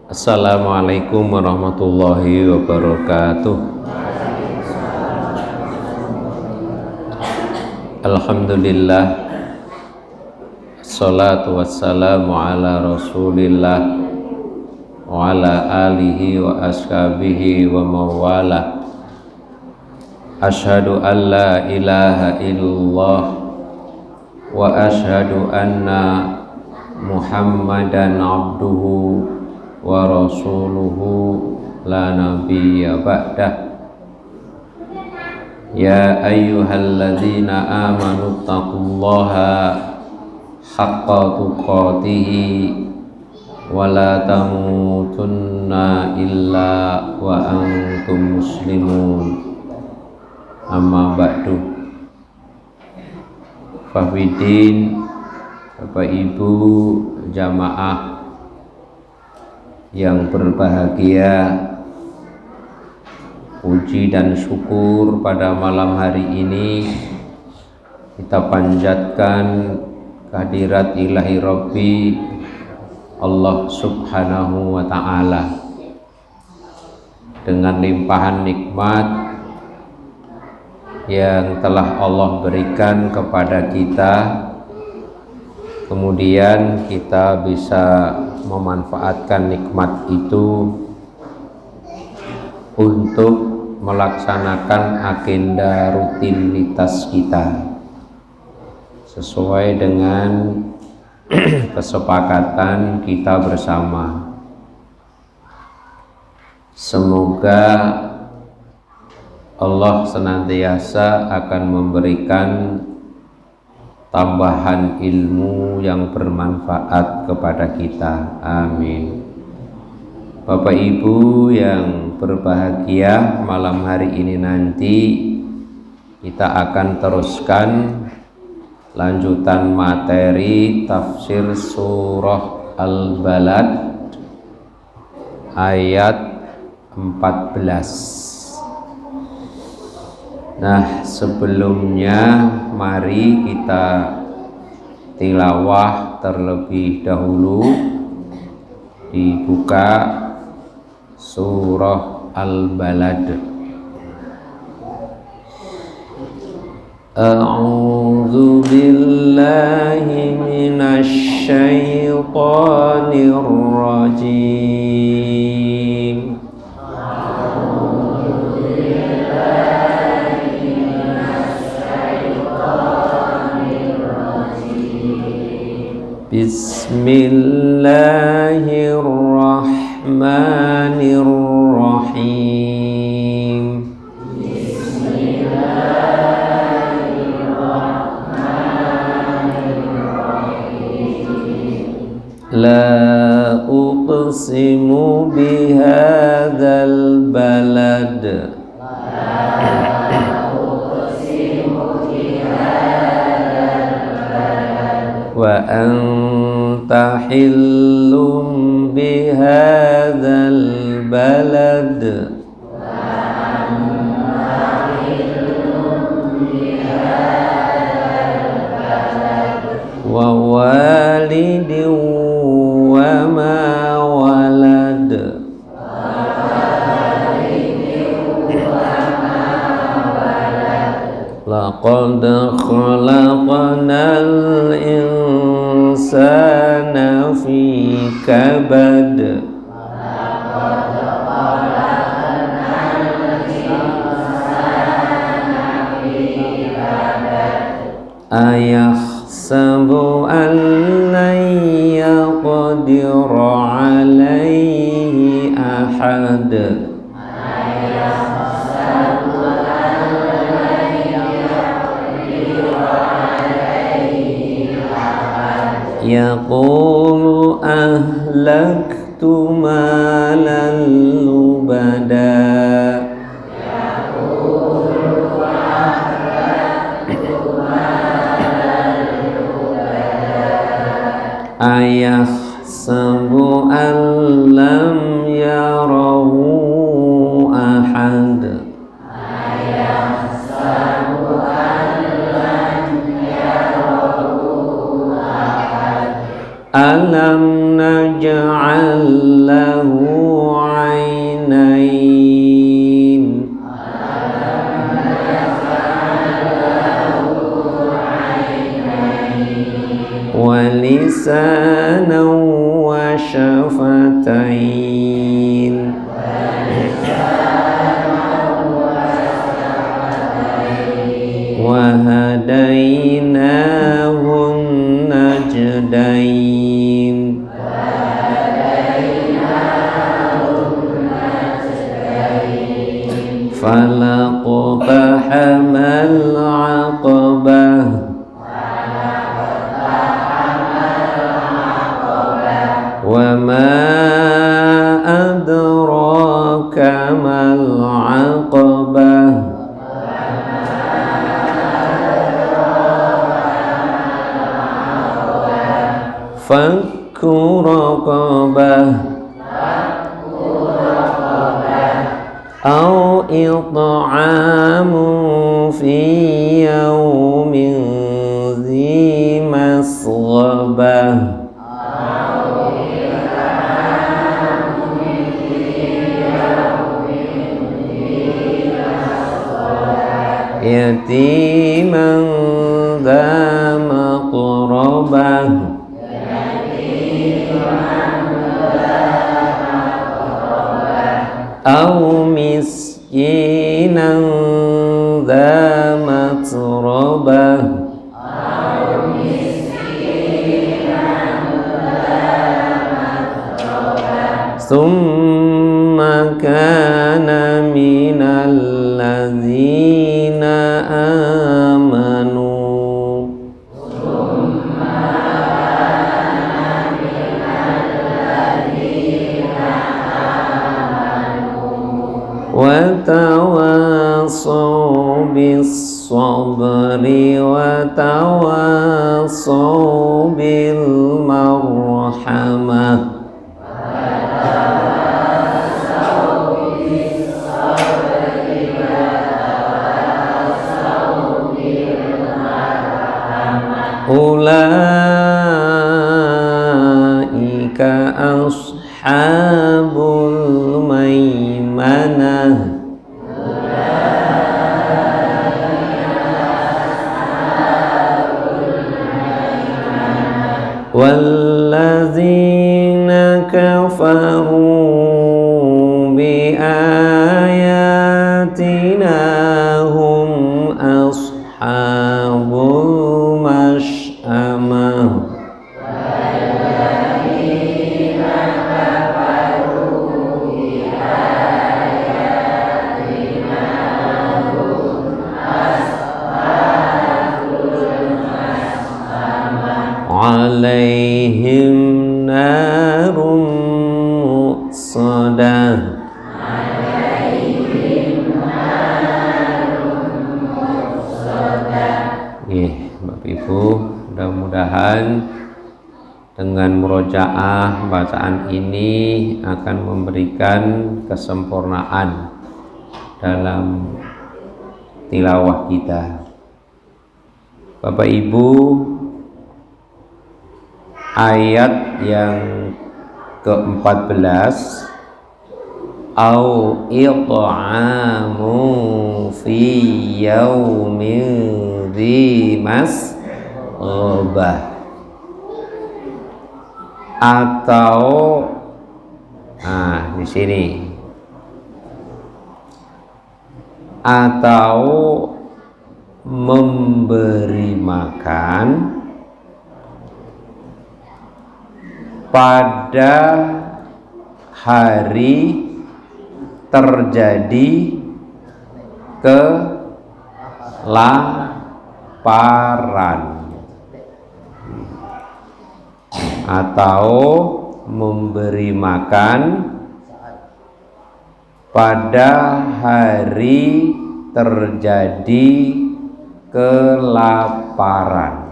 Assalamualaikum warahmatullahi wabarakatuh. Alhamdulillah, assalatu wassalamu ala rasulillah wa ala alihi wa ashabihi wa mawala. Ashhadu an la ilaha illallah wa ashhadu anna Muhammadan abduhu wa rasuluhu la nabiyya ba'dah. Ya ayyuhalladzina amanu taqullaha haqqa tuqatih wa la tamutunna illa wa antum muslimun. Amma ba'du. Fahwidin, Bapak Ibu jamaah yang berbahagia, puji dan syukur pada malam hari ini kita panjatkan kehadirat ilahi Rabbi Allah subhanahu wa ta'ala dengan limpahan nikmat yang telah Allah berikan kepada kita. Kemudian kita bisa memanfaatkan nikmat itu untuk melaksanakan agenda rutinitas kita sesuai dengan kesepakatan kita bersama. Semoga Allah senantiasa akan memberikan tambahan ilmu yang bermanfaat kepada kita. Amin. Bapak Ibu yang berbahagia, malam hari ini nanti kita akan teruskan lanjutan materi tafsir surah Al-Balad ayat 14. Nah, sebelumnya mari kita tilawah terlebih dahulu. Dibuka surah Al-Balad. A'udzu billahi minasy syaithanir rajim. Bismillahirrahmanirrahim. La uqsimu bihadzal balad wa anta hillum bihadzal balad wa walidin wa ma walad. Laqad khalaqnal insana fi kabad. Ayahsabu an lan yaqdira alaihi ahad. Yaqulu ahlaktu malan lubada. Ayahsabu an lam yarahu ahad. Alam naj'al lahu ولسانا وشفتين وهديناه النجدين فلاقتحم العقبة وما أدراك ما العقبة فك رقبة أو إطعام في يوم ذي مسغبة يتيما ذا مقربة أو مسكينا ذا متربة ثم كان من الذين آمنوا وتواصوا بالصبر وتواصوا بالمرحمة أولئك أصحاب الميمنة والذين كفروا بآياتنا هم أصحاب المشأمة عليهم نار مؤصدة. Bapak Ibu, mudah-mudahan dengan murojaah bacaan ini akan memberikan kesempurnaan dalam tilawah kita. Bapak Ibu, ayat yang ke-14, au it'amu fi yaumin dzi masghbah, atau di sini, atau memberi makan pada hari terjadi kelaparan, atau memberi makan pada hari terjadi kelaparan.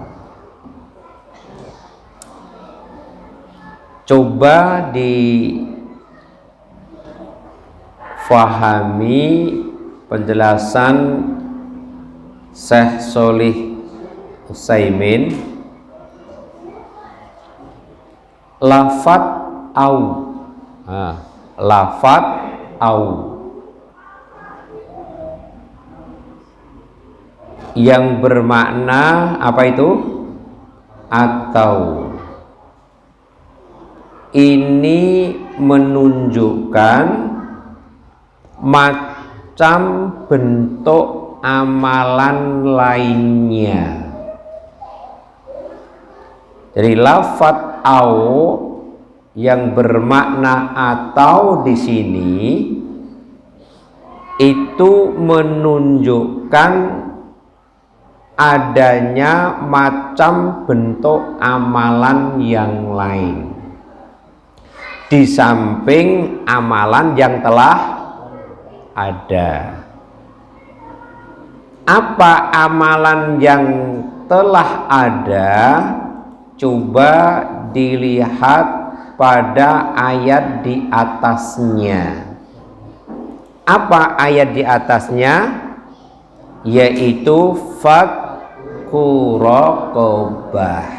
Coba difahami penjelasan Syekh Sholih Utsaimin. Lafat au, lafat au yang bermakna apa itu? Atau. ini menunjukkan macam bentuk amalan lainnya. Jadi lafadz au yang bermakna atau di sini itu menunjukkan adanya macam bentuk amalan yang lain di samping amalan yang telah ada. Apa amalan yang telah ada? Coba dilihat pada ayat di atasnya. Apa ayat di atasnya? Yaitu fakkuraqobah,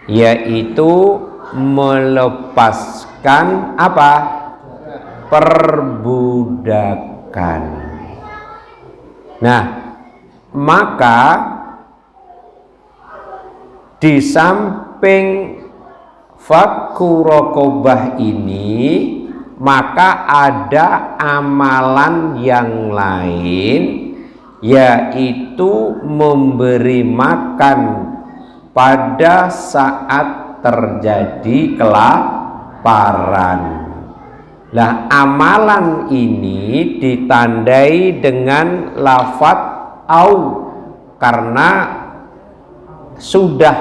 yaitu melepaskan apa? Perbudakan. Nah, maka di samping fakkuraqobah ini, maka ada amalan yang lain, yaitu memberi makan pada saat terjadi kelaparan. Nah, amalan ini ditandai dengan lafadz au karena sudah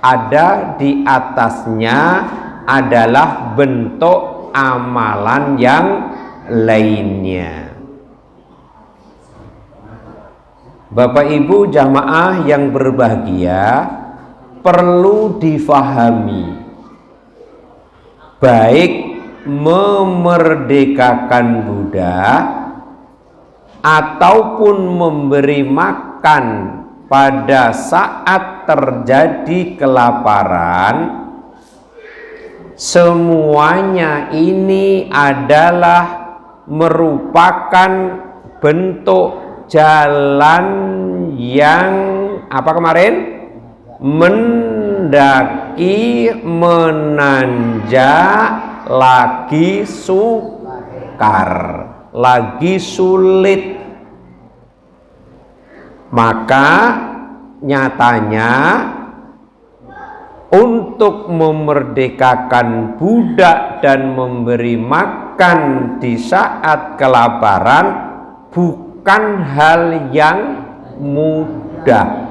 ada di atasnya adalah bentuk amalan yang lainnya. Bapak Ibu jamaah yang berbahagia, perlu difahami, baik memerdekakan budak ataupun memberi makan pada saat terjadi kelaparan, semuanya ini adalah merupakan bentuk jalan yang apa kemarin? Mendaki, menanjak, lagi sukar, lagi sulit. Maka nyatanya untuk memerdekakan budak dan memberi makan di saat kelaparan bukan hal yang mudah.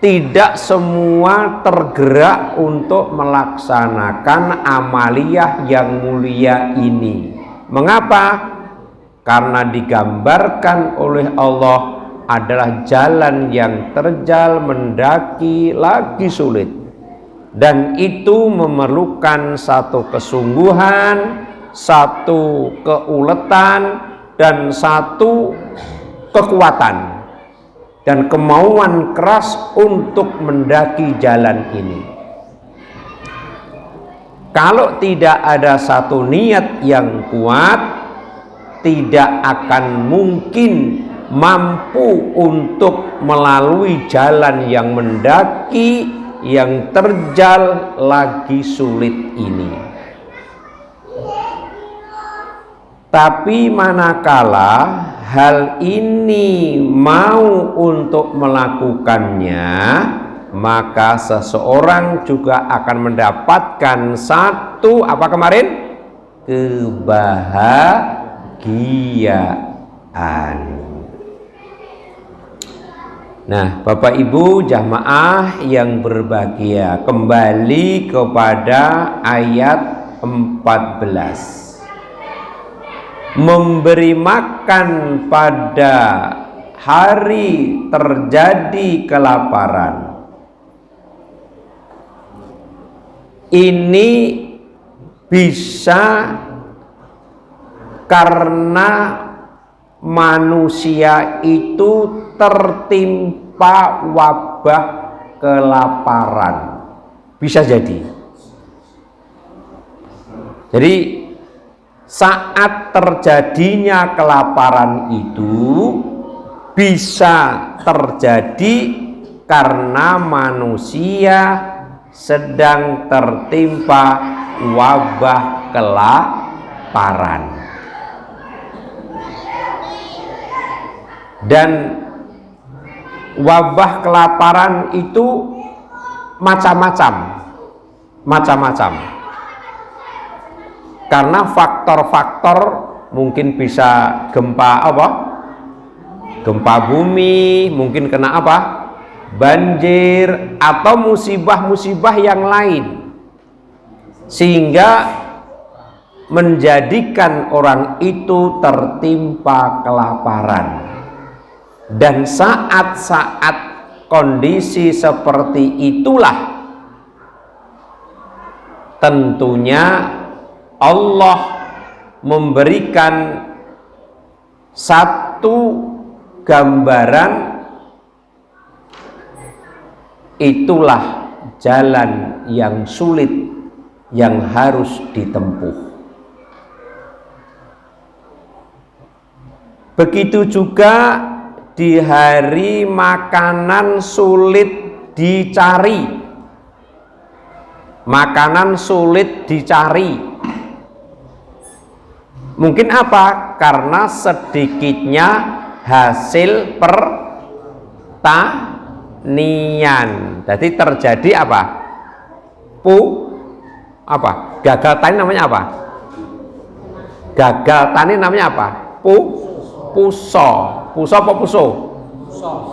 Tidak semua tergerak untuk melaksanakan amaliyah yang mulia ini. Mengapa? Karena digambarkan oleh Allah adalah jalan yang terjal, mendaki, lagi sulit, dan itu memerlukan satu kesungguhan, satu keuletan, dan satu kekuatan dan kemauan keras untuk mendaki jalan ini. Kalau tidak ada satu niat yang kuat, tidak akan mungkin mampu untuk melalui jalan yang mendaki, yang terjal, lagi sulit ini. Tapi manakala hal ini mau untuk melakukannya, maka seseorang juga akan mendapatkan satu apa kemarin? Kebahagiaan. Nah, Bapak Ibu jamaah yang berbahagia, kembali kepada ayat 14. Memberi makan pada hari terjadi kelaparan. Ini bisa karena manusia itu tertimpa wabah kelaparan. Bisa jadi. Jadi saat terjadinya kelaparan itu bisa terjadi karena manusia sedang tertimpa wabah kelaparan. Dan wabah kelaparan itu macam-macam. Karena faktor-faktor mungkin bisa gempa gempa bumi, mungkin kena banjir atau musibah-musibah yang lain, sehingga menjadikan orang itu tertimpa kelaparan. Dan saat-saat kondisi seperti itulah tentunya Allah memberikan satu gambaran, itulah jalan yang sulit yang harus ditempuh. Begitu juga di hari makanan sulit dicari. Makanan sulit dicari. Mungkin apa? Karena sedikitnya hasil pertanian. Jadi terjadi gagal tani namanya apa? Gagal tani namanya apa? Puso apa puso?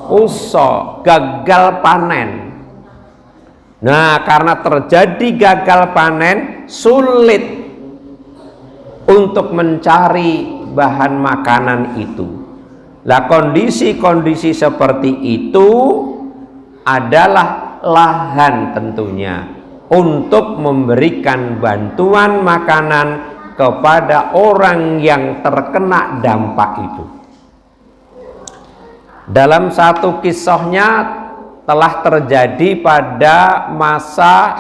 Puso, gagal panen. Nah, karena terjadi gagal panen, sulit untuk mencari bahan makanan itu. Lah, kondisi-kondisi seperti itu adalah lahan tentunya untuk memberikan bantuan makanan kepada orang yang terkena dampak itu. Dalam satu kisahnya telah terjadi pada masa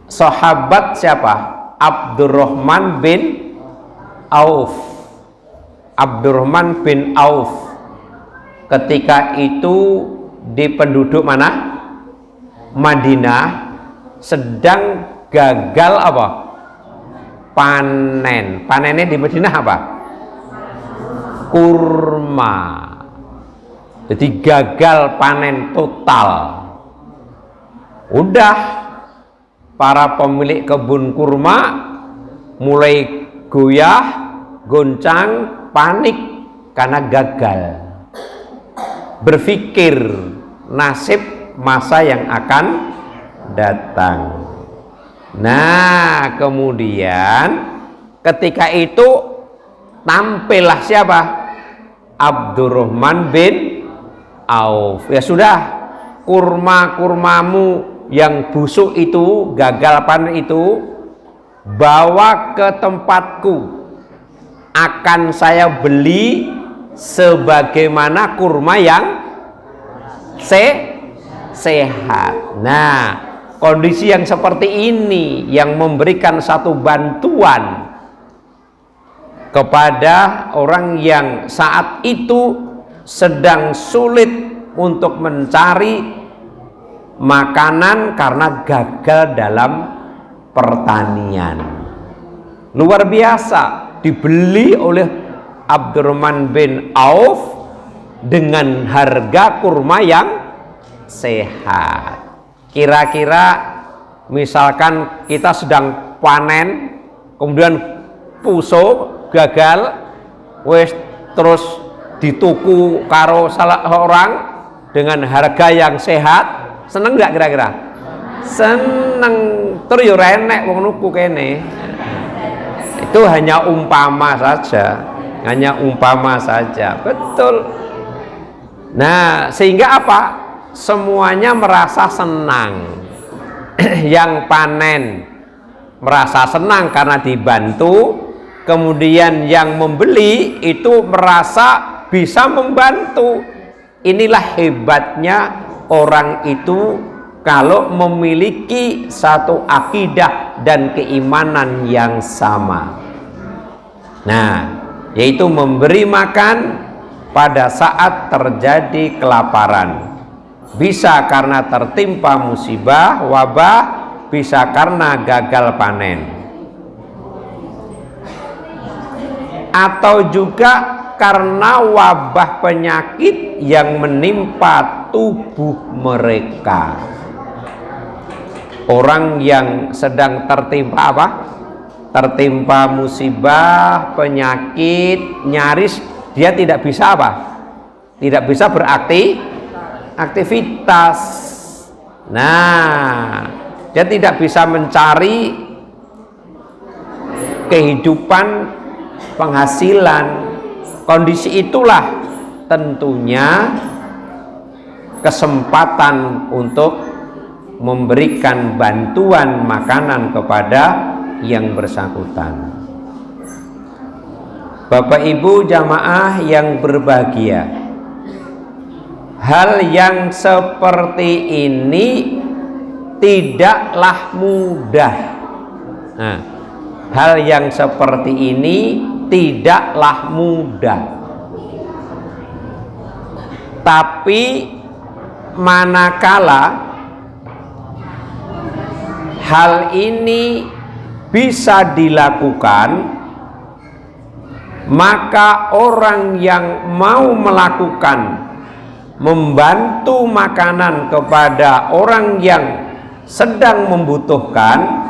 sahabat siapa? Abdurrahman bin Auf. Abdurrahman bin Auf ketika itu di penduduk mana? Madinah, sedang gagal panen. Panennya di Madinah kurma. Jadi gagal panen total. Udah, para pemilik kebun kurma mulai goyah, goncang, panik karena gagal. Berpikir nasib masa yang akan datang. Nah, kemudian ketika itu tampillah siapa? Abdurrahman bin Auf. Ya sudah, kurma-kurmamu yang busuk itu, gagal panen itu, bawa ke tempatku, akan saya beli sebagaimana kurma yang sehat. Nah, kondisi yang seperti ini yang memberikan satu bantuan kepada orang yang saat itu sedang sulit untuk mencari makanan karena gagal dalam pertanian. Luar biasa, dibeli oleh Abdurrahman bin Auf dengan harga kurma yang sehat. Kira-kira misalkan kita sedang panen, kemudian puso, gagal, wes terus dituku karo salah orang dengan harga yang sehat, seneng nggak kira-kira? Seneng. Terus yo renek wong nuku kene. Itu hanya umpama saja, betul. Nah, sehingga apa? Semuanya merasa senang. Yang panen merasa senang karena dibantu, kemudian yang membeli itu merasa bisa membantu. Inilah hebatnya orang itu kalau memiliki satu akidah dan keimanan yang sama. Nah, yaitu memberi makan pada saat terjadi kelaparan. bisa karena tertimpa musibah, wabah, bisa karena gagal panen, atau juga karena wabah penyakit yang menimpa tubuh mereka. Orang yang sedang tertimpa apa? Tertimpa musibah, penyakit, nyaris dia tidak bisa apa? Tidak bisa beraktivitas. Nah, dia tidak bisa mencari kehidupan, penghasilan. Kondisi itulah tentunya kesempatan untuk memberikan bantuan makanan kepada yang bersangkutan. Bapak Ibu jamaah yang berbahagia, hal yang seperti ini tidaklah mudah. Nah, hal yang seperti ini tidaklah mudah. Tapi manakala hal ini bisa dilakukan, maka orang yang mau melakukan membantu makanan kepada orang yang sedang membutuhkan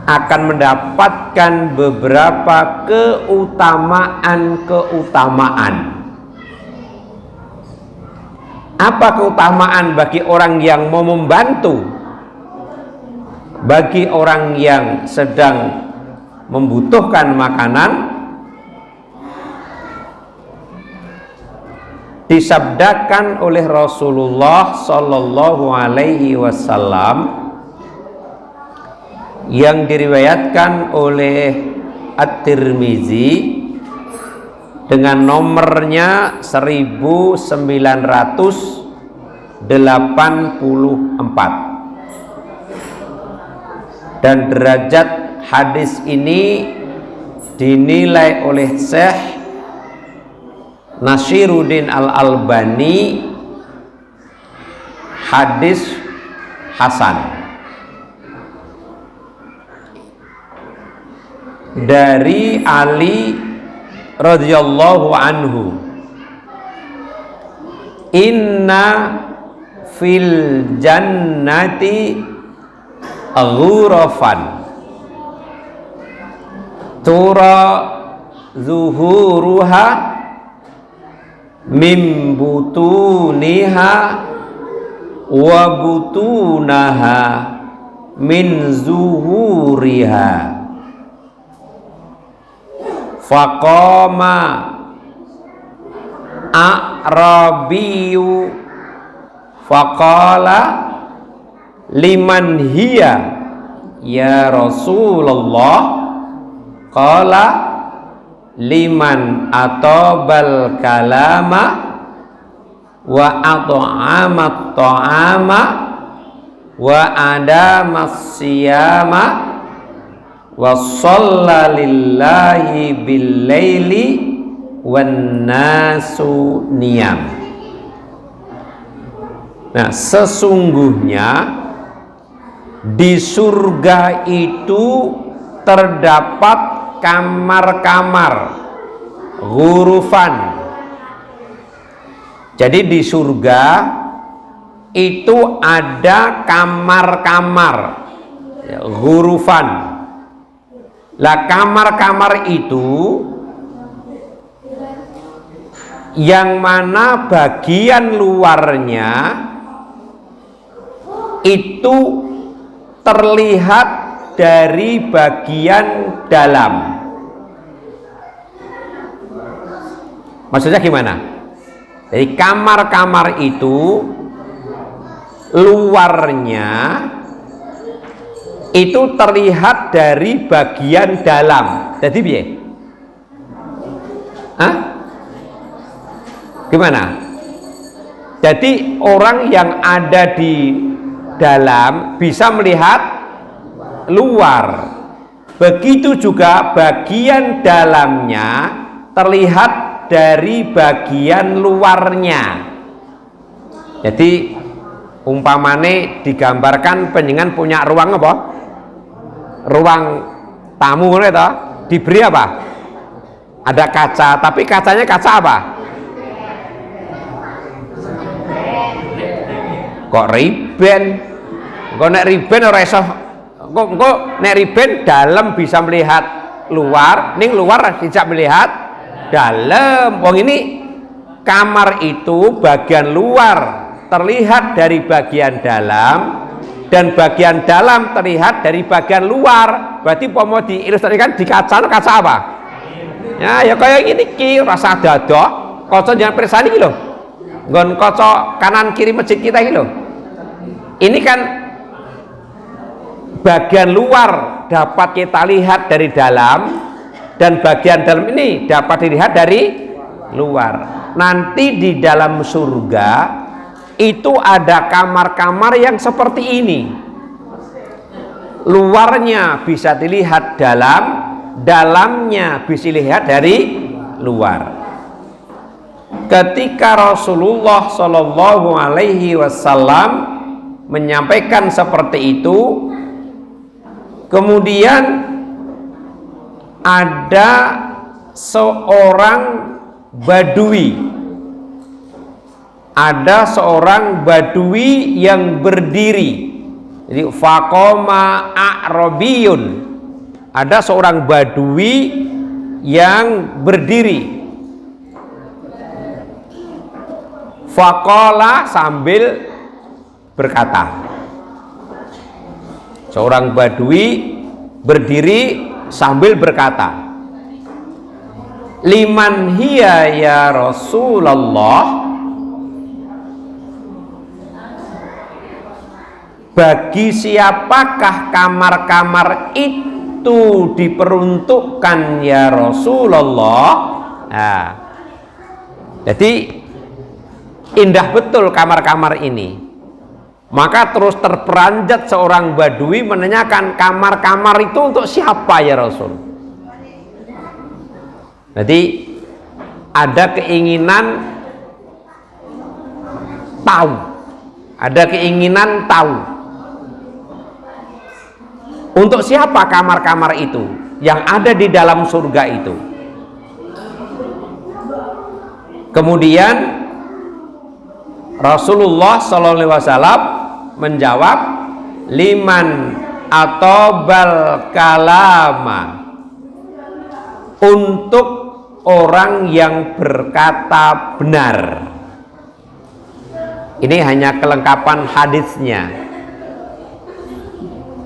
akan mendapatkan beberapa keutamaan. Apa keutamaan bagi orang yang mau membantu? Bagi orang yang sedang membutuhkan makanan, disabdakan oleh Rasulullah Sallallahu Alaihi Wasallam yang diriwayatkan oleh At-Tirmizi dengan nomornya 1984, dan derajat hadis ini dinilai oleh Syekh Nasiruddin Al-Albani hadis hasan. Dari Ali radhiyallahu anhu, inna fil jannati ghurafan tura zuhuruha min butuniha wa butunaha min zuhuriha. Faqama a'rabiyu faqala liman hiya ya Rasulullah? Qala liman atobal kalama wa at'amat ta'ama wa adamas siyama wa shalla lillahi bil laili wan nasu niyam. Nah, sesungguhnya di surga itu terdapat kamar-kamar ghurufan. Jadi di surga itu ada kamar-kamar ghurufan. Lah kamar-kamar itu yang mana bagian luarnya itu terlihat dari bagian dalam. Maksudnya gimana? Jadi kamar-kamar itu luarnya itu terlihat dari bagian dalam. Jadi piye? Hah? Gimana? Jadi orang yang ada di dalam bisa melihat luar. Begitu juga bagian dalamnya terlihat dari bagian luarnya. Jadi umpamane digambarkan panjenengan punya ruang apa? Ruang tamu ngono to, diberi apa? Ada kaca, tapi kacanya kaca apa? Kok riben? Kok nek riben ora iso, kok nek riben dalam bisa melihat luar, ning luar tidak melihat dalam. Wong ini kamar itu bagian luar terlihat dari bagian dalam dan bagian dalam terlihat dari bagian luar. Berarti pomo diilustrasikan di kaca apa? Ya kayak gini ki rasa dada, kaca jangan persani ki lho. Nggon kaca kanan kiri masjid kita iki lho. Ini kan bagian luar dapat kita lihat dari dalam dan bagian dalam ini dapat dilihat dari luar. Nanti di dalam surga itu ada kamar-kamar yang seperti ini. Luarnya bisa dilihat dalam, dalamnya bisa dilihat dari luar. Ketika Rasulullah Shallallahu Alaihi Wasallam menyampaikan seperti itu, kemudian ada seorang badui, yang berdiri. Jadi faqoma a'rabiyun, ada seorang badui yang berdiri. Faqala, sambil berkata, seorang badui berdiri sambil berkata, liman hiya ya Rasulullah, bagi siapakah kamar-kamar itu diperuntukkan ya Rasulullah? Nah, jadi indah betul kamar-kamar ini. Maka terus terperanjat seorang badui menanyakan, kamar-kamar itu untuk siapa ya Rasul? Jadi ada keinginan tahu, untuk siapa kamar-kamar itu yang ada di dalam surga itu. Kemudian Rasulullah SAW menjawab, liman atobal kalama, untuk orang yang berkata benar. Ini hanya kelengkapan hadisnya,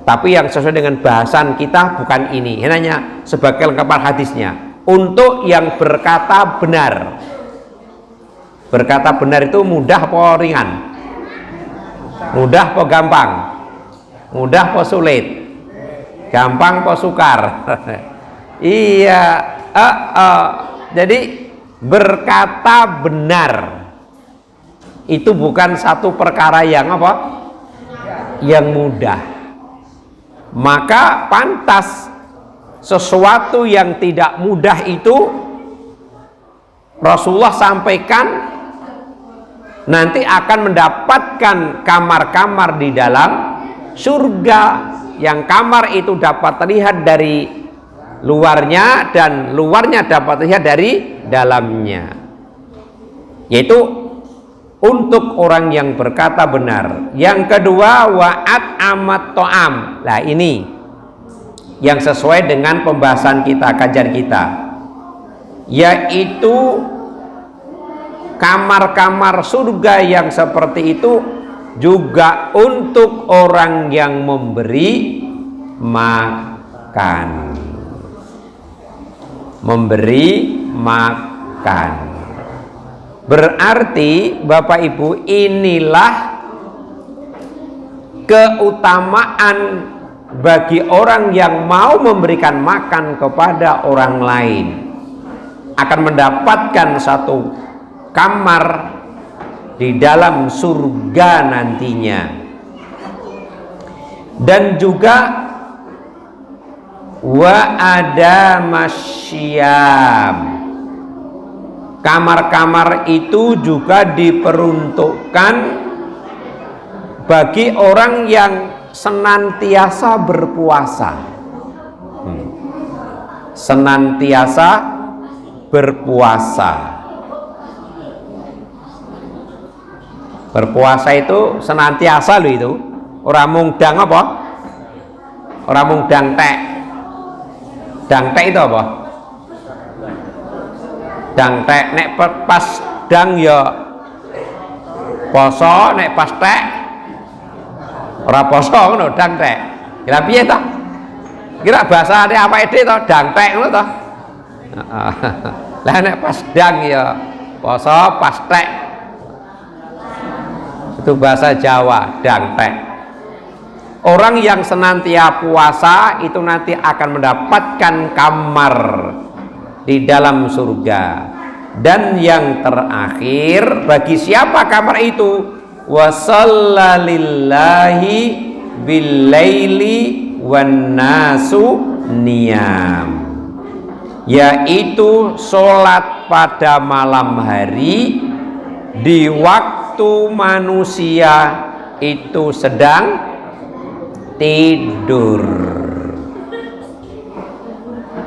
tapi yang sesuai dengan bahasan kita bukan ini. Ini hanya sebagai kelengkapan hadisnya, untuk yang berkata benar. Berkata benar itu mudah apa ringan? Mudah apa gampang? Mudah apa sulit? Gampang apa sukar? Iya, jadi berkata benar itu bukan satu perkara yang apa? Yang mudah. Maka pantas sesuatu yang tidak mudah itu Rasulullah sampaikan nanti akan mendapatkan kamar-kamar di dalam surga, yang kamar itu dapat terlihat dari luarnya dan luarnya dapat terlihat dari dalamnya, yaitu untuk orang yang berkata benar. Yang kedua, wa'at amat to'am. Nah ini yang sesuai dengan pembahasan kita, kajian kita, yaitu kamar-kamar surga yang seperti itu juga untuk orang yang memberi makan. Memberi makan. Berarti Bapak Ibu, inilah keutamaan bagi orang yang mau memberikan makan kepada orang lain, akan mendapatkan satu kamar di dalam surga nantinya. Dan juga wa ada masyam, kamar-kamar itu juga diperuntukkan bagi orang yang senantiasa berpuasa. Senantiasa berpuasa. Berpuasa itu senantiasa loh itu. Ora mung dang apa? Ora mung dang tek. Dang tek itu apa? Dang tek nek pas dang ya poso, nek pas tek ora poso ngono dang tek. Kira piye ta? Kira bahasane awake dhewe to dang tek ngono to. Lah nek pas dang ya poso, pas tek itu bahasa Jawa, dang tek. Orang yang senantiasa puasa itu nanti akan mendapatkan kamar di dalam surga. Dan yang terakhir, bagi siapa kamar itu? Wasallalillahi billaili wan nasu niyam, yaitu sholat pada malam hari di waktu manusia itu sedang tidur.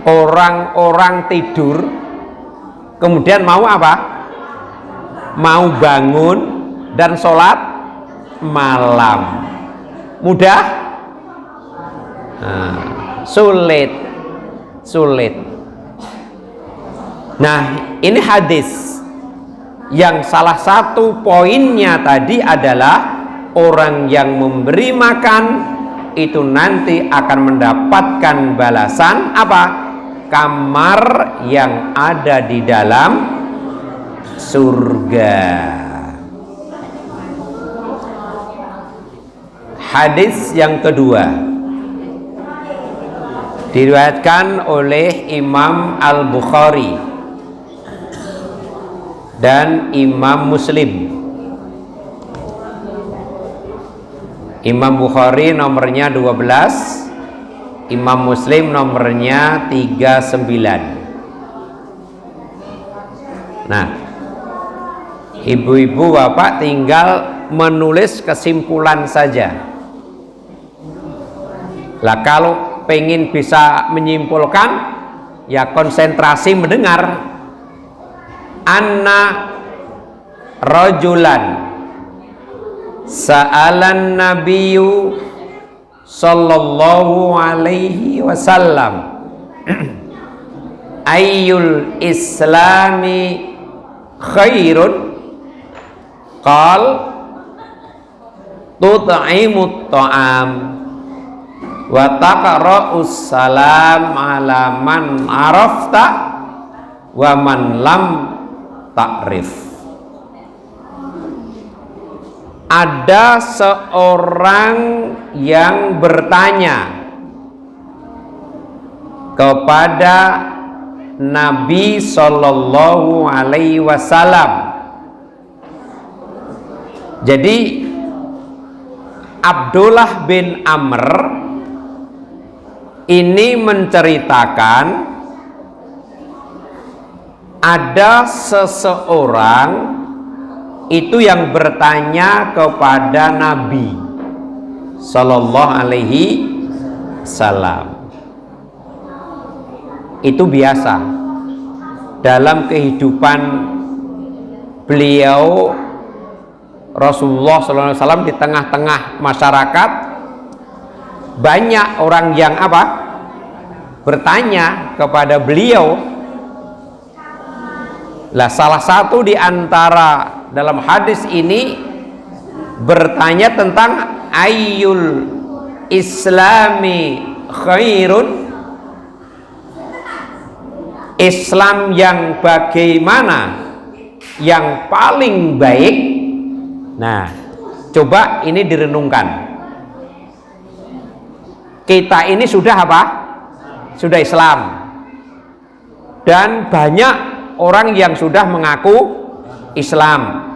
Orang-orang tidur kemudian mau apa? Mau bangun dan sholat malam. Mudah? Nah, sulit. Nah, ini hadis yang salah satu poinnya tadi adalah orang yang memberi makan itu nanti akan mendapatkan balasan apa? Kamar yang ada di dalam surga. Hadis yang kedua diriwayatkan oleh Imam Al-Bukhari dan Imam Muslim. Imam Bukhari nomornya 12, Imam Muslim nomornya 39. Nah, ibu-ibu bapak tinggal menulis kesimpulan saja. Lah kalau pengen bisa menyimpulkan, ya konsentrasi mendengar. Anna rajulan sa'alan nabiyyu sallallahu alaihi wasallam ayyul islami khairun qal tut'imut ta'am wa taqra'us salam ala man arafta wa man lam ta'rif. Ada seorang yang bertanya kepada Nabi Sallallahu Alaihi Wasallam. Jadi Abdullah bin Amr ini menceritakan ada seseorang itu yang bertanya kepada Nabi Sallallahu Alaihi Wasallam. Itu biasa dalam kehidupan beliau Rasulullah Sallallahu Alaihi Wasallam di tengah-tengah masyarakat. Banyak orang yang apa? Bertanya kepada beliau. Lah salah satu di antara dalam hadis ini bertanya tentang ayyul islami khairun, Islam yang bagaimana yang paling baik. Nah, coba ini direnungkan. Kita ini sudah apa? Sudah Islam. Dan banyak orang yang sudah mengaku Islam,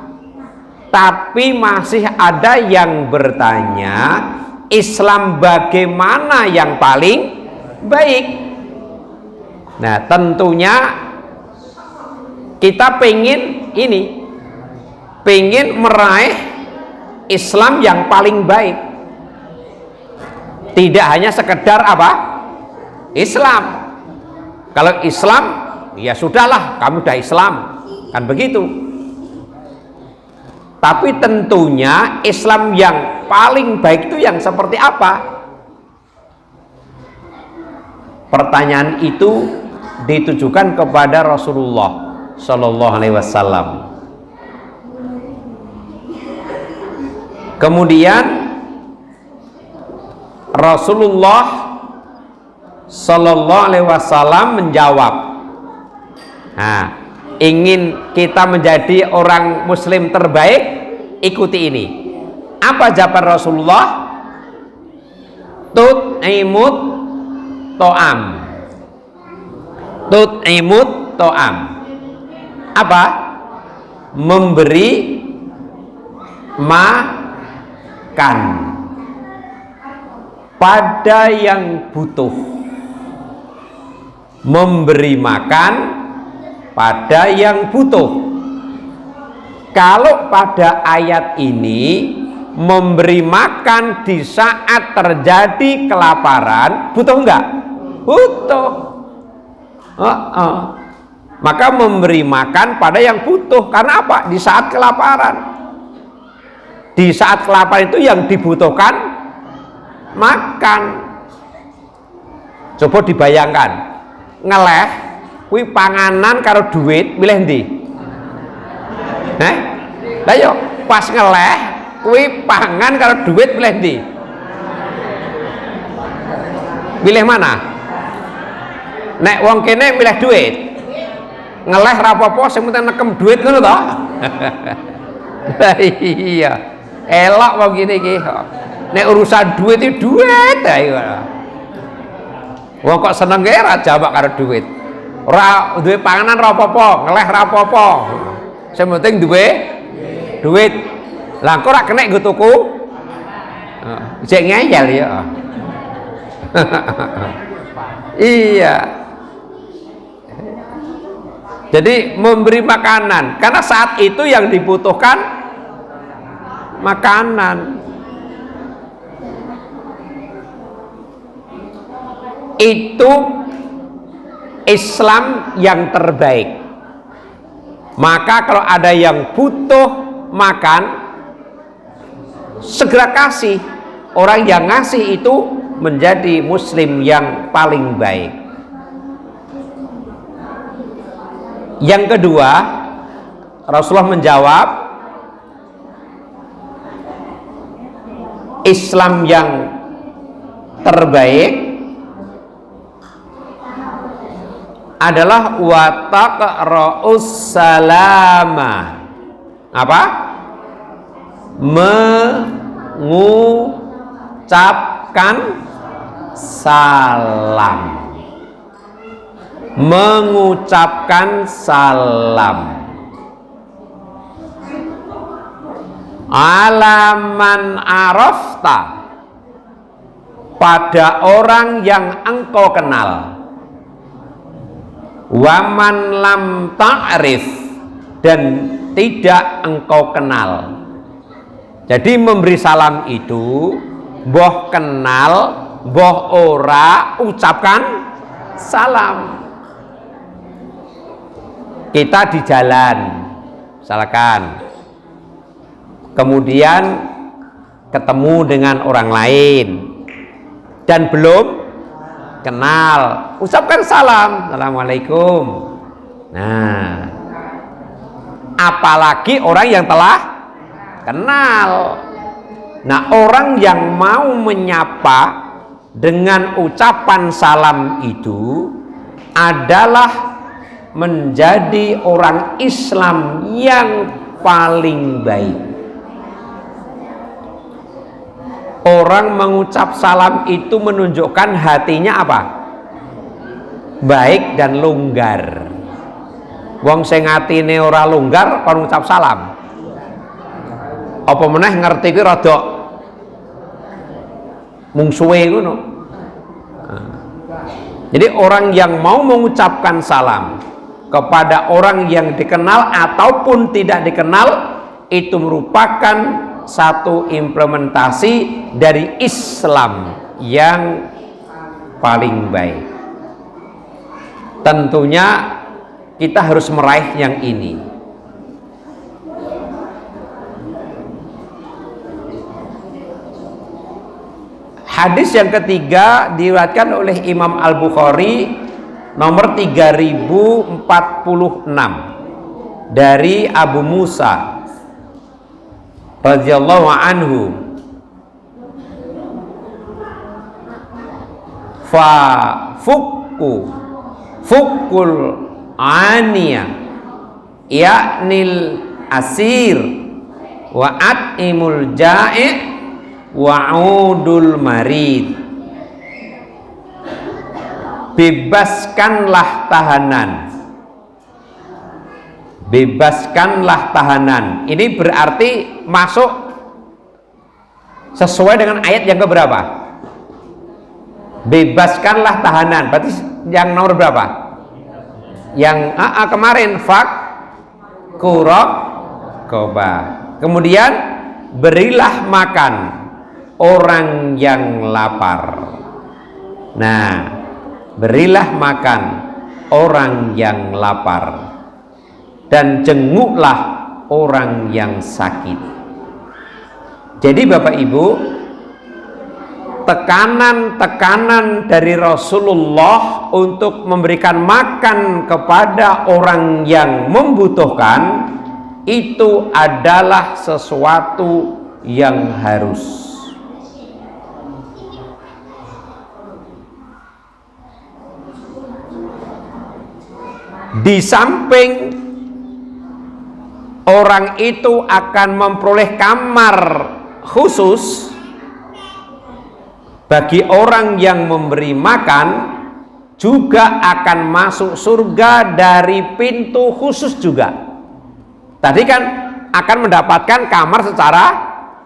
tapi masih ada yang bertanya Islam bagaimana yang paling baik. Nah, tentunya kita pengen meraih Islam yang paling baik. Tidak hanya sekedar apa? Islam. Kalau Islam, ya sudahlah, kamu udah Islam, kan begitu. Tapi tentunya Islam yang paling baik itu yang seperti apa? Pertanyaan itu ditujukan kepada Rasulullah Shallallahu Alaihi Wasallam. Kemudian Rasulullah Shallallahu Alaihi Wasallam menjawab, nah, ingin kita menjadi orang Muslim terbaik, ikuti ini. Apa jawaban Rasulullah? Tut'imut to'am. Tut'imut to'am. Apa? Memberi makan pada yang butuh. Memberi makan pada yang butuh. Kalau pada ayat ini memberi makan di saat terjadi kelaparan, butuh enggak? Butuh. Maka memberi makan pada yang butuh. Karena apa? Di saat kelaparan. Di saat kelaparan itu yang dibutuhkan makan. Coba dibayangkan, ngeleh kuwi panganan karo duit, milih ndi? Lah yo pas ngeleh kuwi pangan karo duit, milih ndi? Milih mana? Nek wong kene milih duit. Ngeleh ra apa-apa sing penting nekem duit ngono to. Iya. Elok wong ngene iki. Nek urusan duit itu duit ae. Wong kok seneng ge ra jawab karo duit. Ora duwe panganan ra apa-apa, ngeleh ra apa-apa. Sing penting duwe duit. Lah kok ora kena nggo tuku? Cek ngeyel ya. Iya. Jadi memberi makanan karena saat itu yang dibutuhkan makanan. Itu Islam yang terbaik. Maka kalau ada yang butuh makan, segera kasih. Orang yang ngasih itu menjadi Muslim yang paling baik. Yang kedua, Rasulullah menjawab, Islam yang terbaik adalah wa taqra'us salama. Apa? Mengucapkan salam. Mengucapkan salam. Alaman arafta, pada orang yang engkau kenal. Waman lam ta'rif, dan tidak engkau kenal. Jadi memberi salam itu boh kenal, boh ora, ucapkan salam. Kita di jalan, misalkan, kemudian ketemu dengan orang lain dan belum kenal, ucapkan salam, assalamualaikum. Nah, apalagi orang yang telah kenal. Nah, orang yang mau menyapa dengan ucapan salam itu adalah menjadi orang Islam yang paling baik. Orang mengucap salam itu menunjukkan hatinya apa? Baik dan longgar. Wong sing atine ora longgar kon ngucap salam. Apa meneh ngerti ki rada mungsuhe ngono. Jadi orang yang mau mengucapkan salam kepada orang yang dikenal ataupun tidak dikenal itu merupakan satu implementasi dari Islam yang paling baik. Tentunya kita harus meraih yang ini. Hadis yang ketiga diriwayatkan oleh Imam Al-Bukhari nomor 3046 dari Abu Musa radhiyallahu anhu, fa fukul aniya yaknil asir wa at'imul ja'i wa'udul marid. Bebaskanlah tahanan, bebaskanlah tahanan. Ini berarti masuk sesuai dengan ayat yang keberapa? Bebaskanlah tahanan, berarti yang nomor berapa? Yang kemarin fak kurok koba. Kemudian berilah makan orang yang lapar. Nah, berilah makan orang yang lapar dan jenguklah orang yang sakit. Jadi Bapak Ibu, tekanan-tekanan dari Rasulullah untuk memberikan makan kepada orang yang membutuhkan itu adalah sesuatu yang harus. Di samping orang itu akan memperoleh kamar khusus bagi orang yang memberi makan, juga akan masuk surga dari pintu khusus juga. Tadi kan akan mendapatkan kamar secara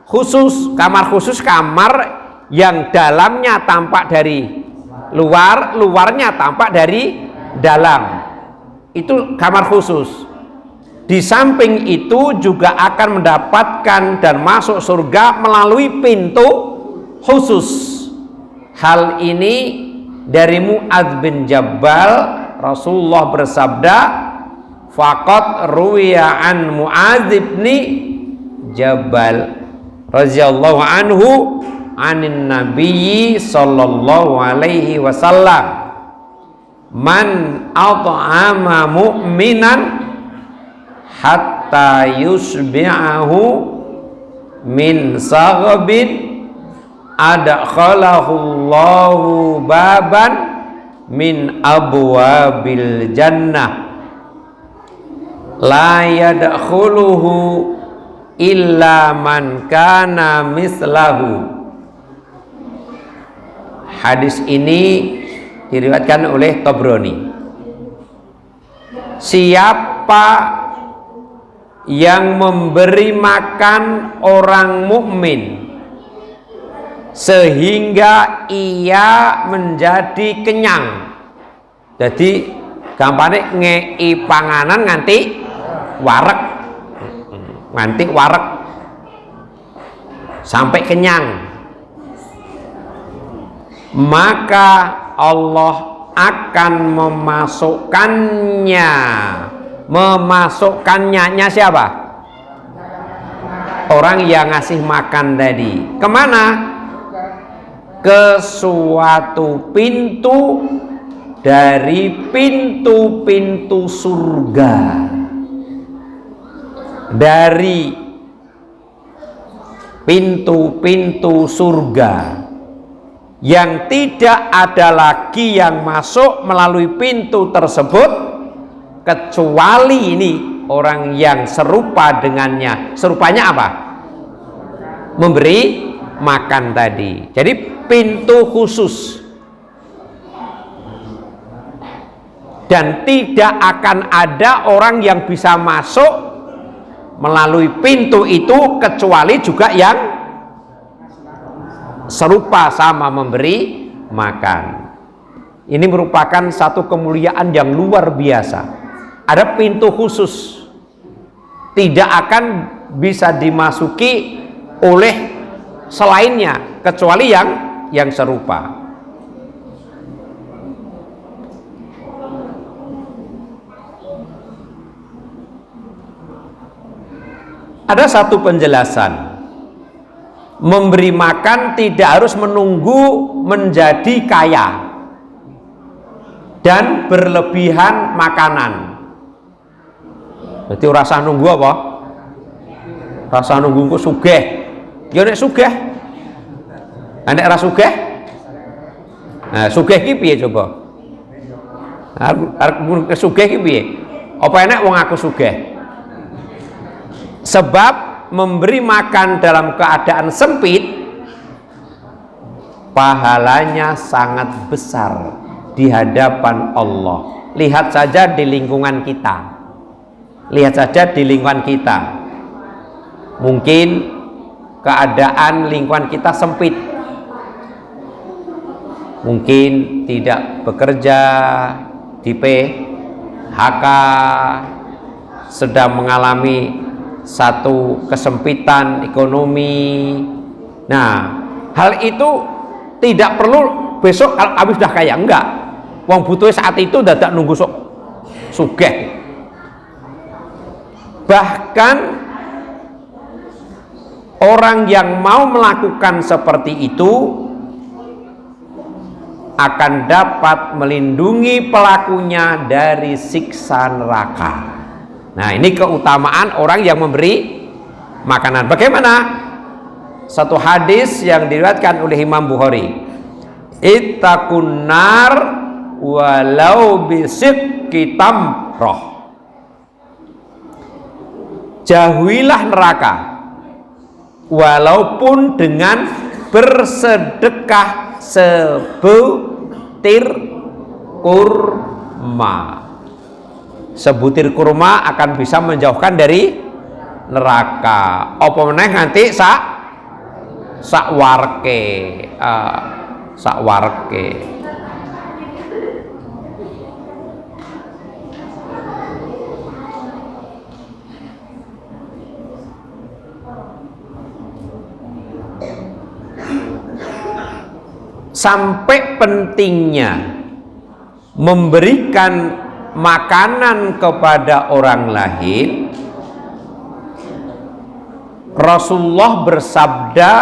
khusus. Kamar khusus, kamar yang dalamnya tampak dari luar, luarnya tampak dari dalam. Itu kamar khusus. Di samping itu juga akan mendapatkan dan masuk surga melalui pintu khusus. Hal ini dari Mu'adz bin Jabal, Rasulullah bersabda, faqad ruwiya an Mu'adz bin Jabal radhiyallahu anhu anin nabiyyi sallallahu alaihi wasallam, man at'ama mu'minan hatta yusbi'ahu min saghabin adkhalahu Allahu baban min abwabil jannah la yadkhuluhu illa man kana mislahu. Hadis ini diriwayatkan oleh Tabrani. Siapa yang memberi makan orang mukmin sehingga ia menjadi kenyang, jadi gampangnya ngei panganan nganti wareg sampai kenyang, maka Allah akan memasukkannya siapa? Orang yang ngasih makan tadi. Kemana? Ke suatu pintu dari pintu-pintu surga, dari pintu-pintu surga yang tidak ada lagi yang masuk melalui pintu tersebut kecuali ini orang yang serupa dengannya. Serupanya apa? Memberi makan tadi. Jadi pintu khusus, dan tidak akan ada orang yang bisa masuk melalui pintu itu kecuali juga yang serupa sama memberi makan. Ini merupakan satu kemuliaan yang luar biasa. Ada pintu khusus, tidak akan bisa dimasuki oleh selainnya kecuali yang serupa. Ada satu penjelasan, memberi makan tidak harus menunggu menjadi kaya dan berlebihan makanan. Jadi rasa nunggu apa? Rasa nunggu kok sugih. Ya nek sugih. Nek ra sugih? Nah, sugih ki piye coba? Arep sugih ki piye? Apa enek wong aku sugih? Sebab memberi makan dalam keadaan sempit pahalanya sangat besar di hadapan Allah. Lihat saja di lingkungan kita. Lihat saja di lingkungan kita. Mungkin keadaan lingkungan kita sempit. Mungkin tidak bekerja, di PHK, sedang mengalami satu kesempitan ekonomi. Nah, hal itu tidak perlu besok habis sudah kaya, enggak. Wong butuh saat itu dadak nunggu sok sugih. Bahkan orang yang mau melakukan seperti itu akan dapat melindungi pelakunya dari siksa neraka. Nah, ini keutamaan orang yang memberi makanan. Bagaimana? Satu hadis yang diriwayatkan oleh Imam Bukhari. Ittaqun nar walau bisidqi tamrah. Jauhilah neraka walaupun dengan bersedekah sebutir kurma. Sebutir kurma akan bisa menjauhkan dari neraka. Apa meneh nganti sakwarke. Sampai pentingnya memberikan makanan kepada orang lain. Rasulullah bersabda,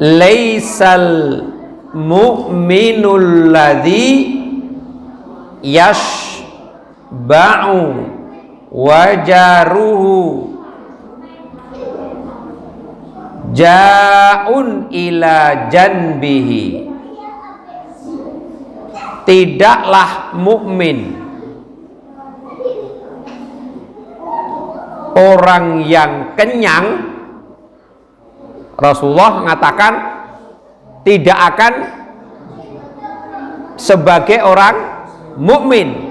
laisal mu'minul ladzi yashba'u wajaruhu ja'un ila janbihi. Tidaklah mukmin orang yang kenyang. Rasulullah mengatakan tidak akan sebagai orang mukmin.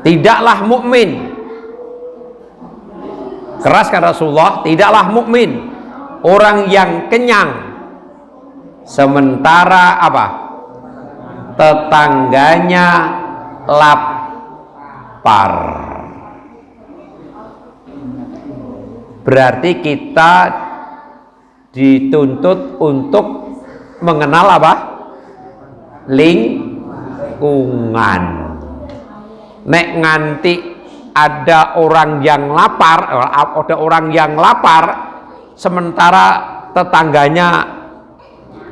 Tidaklah mukmin. Keras kan Rasulullah, tidaklah mukmin orang yang kenyang sementara apa? Tetangganya lapar. Berarti kita dituntut untuk mengenal apa? Lingkungan. Nek nganti ada orang yang lapar, sementara tetangganya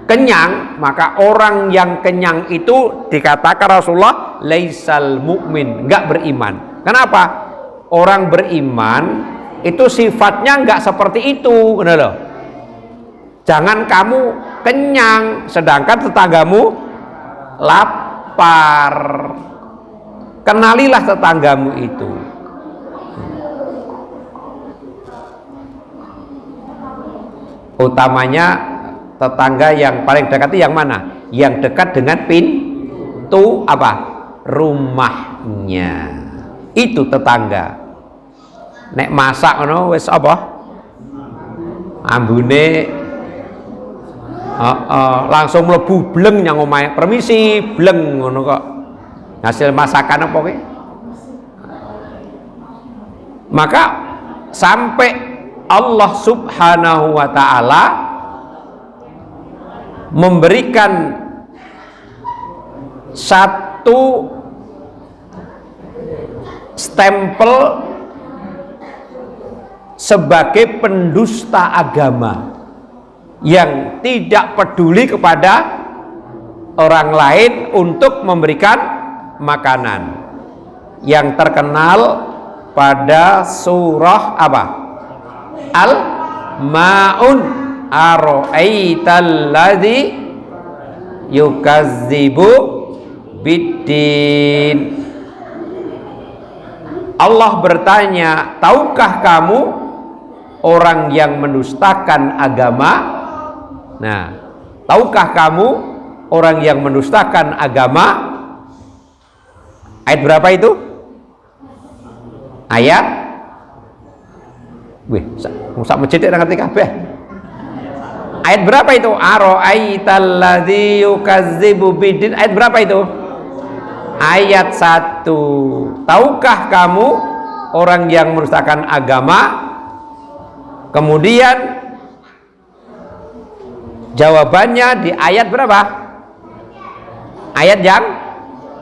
kenyang, maka orang yang kenyang itu dikatakan Rasulullah laisal mu'min, enggak beriman. Kenapa? Orang beriman itu sifatnya enggak seperti itu, benar loh. Jangan kamu kenyang sedangkan tetanggamu lapar. Kenalilah tetanggamu itu. Utamanya tetangga yang paling dekat itu yang mana? Yang dekat dengan pintu apa? Rumahnya. Itu tetangga. Nek masak ngono wis apa? Ambune langsung mlebu bleng nyang omahe. Permisi, bleng ngono kok. Hasil masakan apa ki? Maka sampai Allah Subhanahu wa ta'ala memberikan satu stempel sebagai pendusta agama yang tidak peduli kepada orang lain untuk memberikan makanan, yang terkenal pada surah apa? Al-Ma'un. Ara'aital ladzi yukazzibu biddin. Allah bertanya, tahukah kamu orang yang mendustakan agama? Nah, tahukah kamu orang yang mendustakan agama? Ayat berapa itu? Ayat? Wih, sak masjid nang ngerti kabeh. Ayat berapa itu? Ara'aital ladzi yukazzibu biddin. Ayat berapa itu? Ayat 1. Tahukah kamu orang yang mendustakan agama? Kemudian jawabannya di ayat berapa? Ayat yang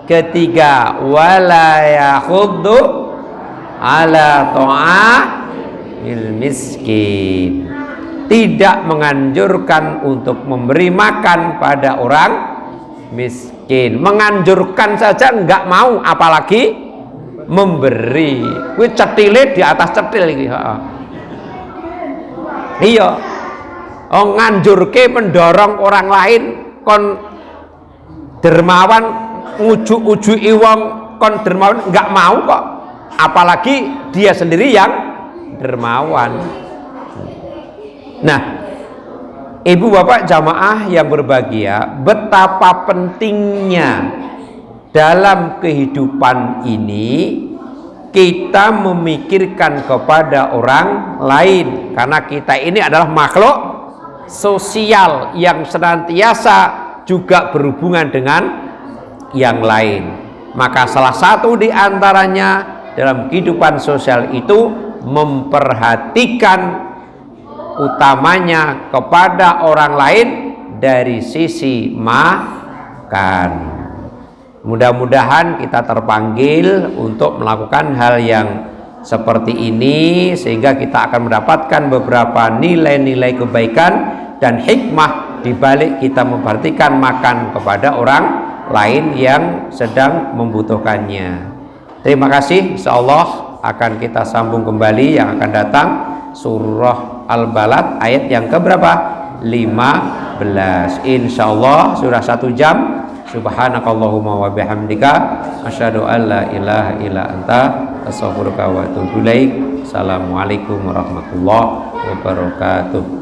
ketiga. Wala yakhuddu ala ta'amil miskin. Tidak menganjurkan untuk memberi makan pada orang miskin. Menganjurkan saja enggak mau, apalagi memberi. Kuwi cetile di atas cetil iki, iya. Oh, nganjurke mendorong orang lain kon dermawan, ngujuk-ujuki wong kon dermawan, enggak mau kok. Apalagi dia sendiri yang dermawan. Nah, ibu bapak jamaah yang berbahagia, betapa pentingnya dalam kehidupan ini kita memikirkan kepada orang lain, karena kita ini adalah makhluk sosial yang senantiasa juga berhubungan dengan yang lain. Maka salah satu di antaranya dalam kehidupan sosial itu memperhatikan utamanya kepada orang lain dari sisi makan. Mudah-mudahan kita terpanggil untuk melakukan hal yang seperti ini, sehingga kita akan mendapatkan beberapa nilai-nilai kebaikan dan hikmah di balik kita memperhatikan makan kepada orang lain yang sedang membutuhkannya. Terima kasih. Insyaallah akan kita sambung kembali yang akan datang, surah Al-Balad ayat yang keberapa? 15. Insyaallah sudah 1 jam. Subhanakallahumma wa bihamdika asyhadu an la ilaha illa anta astaghfiruka wa atubu ilaik. Assalamualaikum warahmatullahi wabarakatuh.